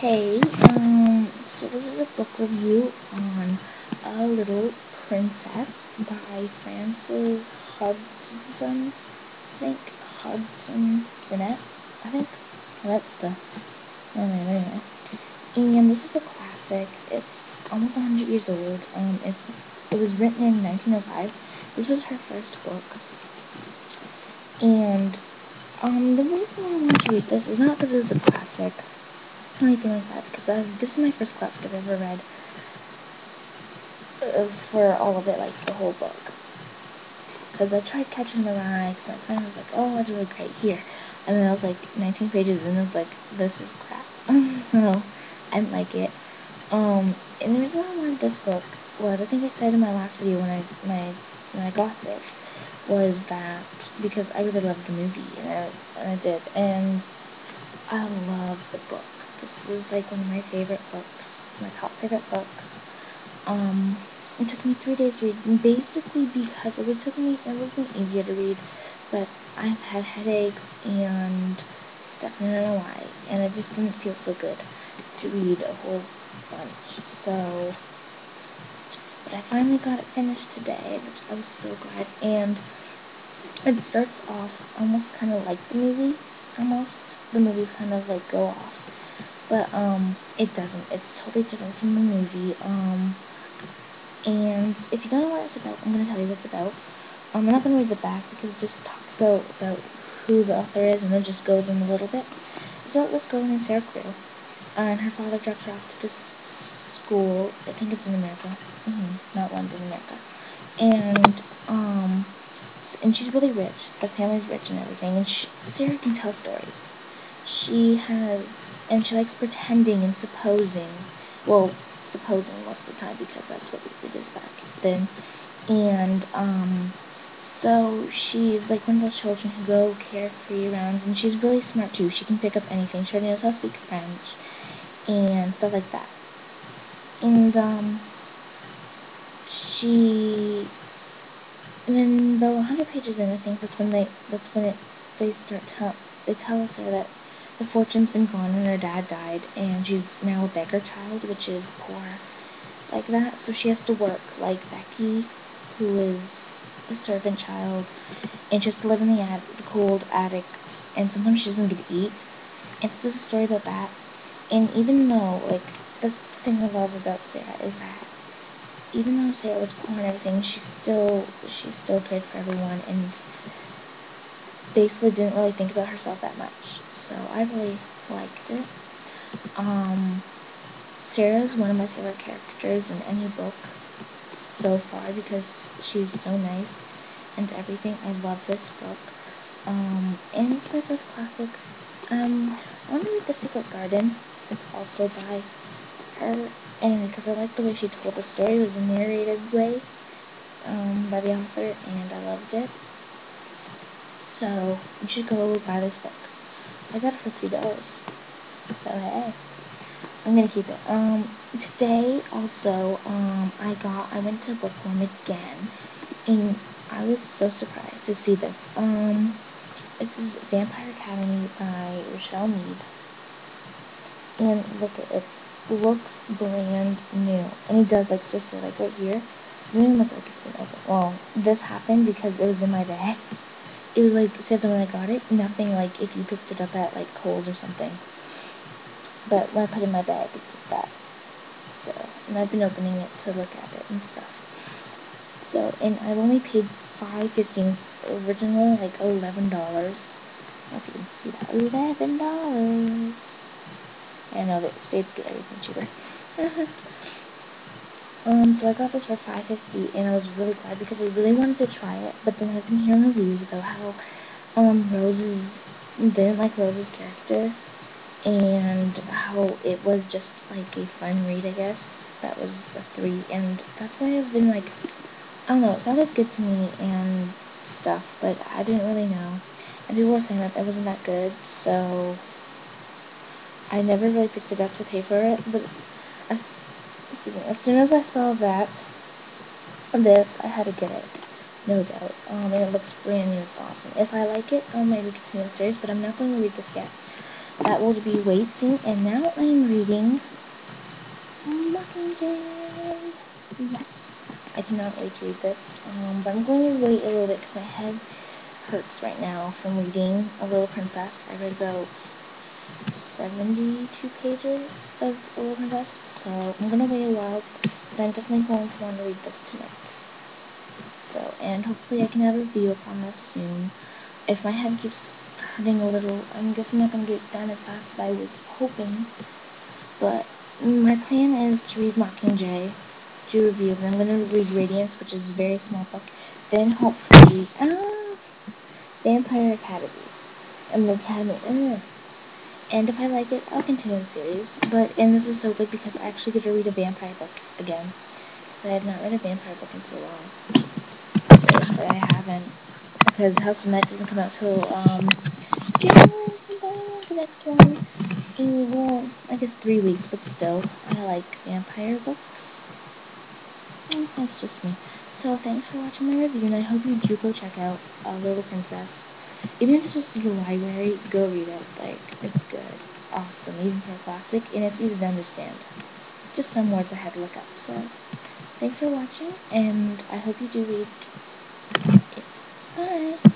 Hey, so this is a book review on A Little Princess by Frances Hudson, Hudson Burnett, I think. That's the name anyway. And this is a classic. It's almost 100 years old. It was written in 1905. This was her first book. And, the reason why I wanted to read this is not because it's a classic, or anything like that, because this is my first classic I've ever read for all of it, like the whole book. Because I tried catching the eye, because my friend was like, oh, that's really great, here. And then I was like 19 pages in, and I was like, this is crap. So, I didn't like it. And the reason why I wanted this book was, I think I said in my last video when I got this, was that because I really loved the movie, and I did, and I love the book. This is like one of my favorite books, my top favorite books. It took me 3 days to read, basically because it would have been easier to read, but I've had headaches and stuff, and I don't know why, and it just didn't feel so good to read a whole bunch, so, but I finally got it finished today, which I was so glad, and it starts off almost kind of like the movie, the movies kind of like go off, but, it doesn't, it's totally different from the movie, and if you don't know what it's about, I'm going to tell you what it's about. I'm not going to read the back because it just talks about who the author is, and then just goes in a little bit. It's about this girl named Sarah Crew, and her father drops her off to this school. I think it's in America. Not London, America. And she's really rich. The family's rich and everything, and Sarah can tell stories. She likes pretending and supposing. Well, supposing most of the time because that's what it is back then. And, so she's like one of those children who go carefree around, and she's really smart too. She can pick up anything. She knows how to speak French and stuff like that. And, and then the 100 pages in, I think they tell us her that the fortune's been gone and her dad died, and she's now a beggar child, which is poor like that, so she has to work like Becky, who is a servant child, and she has to live in the cold attic, and sometimes she doesn't get to eat, and so there's a story about that, and even though, like, that's the thing I love about Sarah, is that even though Sarah was poor and everything, she still cared for everyone, and basically didn't really think about herself that much, so I really liked it. Sarah is one of my favorite characters in any book so far because she's so nice and everything. I love this book. And it's my first classic. I want to read The Secret Garden. It's also by her, and because I like the way she told the story. It was a narrated way, by the author, and I loved it. So, you should go buy this book. I got it for $3. So, hey. I'm gonna keep it. Today also, I went to Bookworm again, and I was so surprised to see this. This is Vampire Academy by Rochelle Mead, and look at it. Looks brand new, and it does, like, seriously, like right here, it doesn't even look like it's been opened. Well, this happened because it was in my bag. It was like, seriously, when I got it, nothing like if you picked it up at like Kohl's or something. But when I put it in my bag, it did that. So, and I've been opening it to look at it and stuff. So, and I've only paid $5.15. Originally, like $11. I don't know if you can see that. $11. I know that states get everything cheaper. So I got this for $5.50, and I was really glad because I really wanted to try it. But then I've been hearing reviews about how Rose's didn't like Rose's character, and how it was just like a fun read, I guess. That was a 3, and that's why I've been like, I don't know, it sounded good to me and stuff, but I didn't really know. And people were saying that it wasn't that good, so I never really picked it up to pay for it, but as soon as I saw this, I had to get it. No doubt. And it looks brand new, it's awesome. If I like it, I'll maybe continue the series, but I'm not going to read this yet. that will be waiting, and now I'm reading Mockingjay. Yes, I cannot wait to read this, but I'm going to wait a little bit because my head hurts right now from reading A Little Princess. I read about 72 pages of A Little Princess, so I'm going to wait a while, but I'm definitely going to want to read this tonight. So, and hopefully I can have a video upon this soon. If my head keeps hurting a little, I guess I'm not going to get it done as fast as I was hoping, but my plan is to read Mockingjay, do a review, and I'm going to read Radiance, which is a very small book, then hopefully, Vampire Academy, and and if I like it, I'll continue the series, and this is so good because I actually get to read a vampire book again, because I have not read a vampire book in so long. Seriously, I haven't, because House of Night doesn't come out till, January sometime, the next one. Well, I guess 3 weeks, but still, I like vampire books. That's just me. So, thanks for watching my review, and I hope you do go check out Little Princess. Even if it's just in the library, go read it. Like, it's good. Awesome, even for a classic, and it's easy to understand. Just some words I had to look up, so thanks for watching, and I hope you do read it. Bye!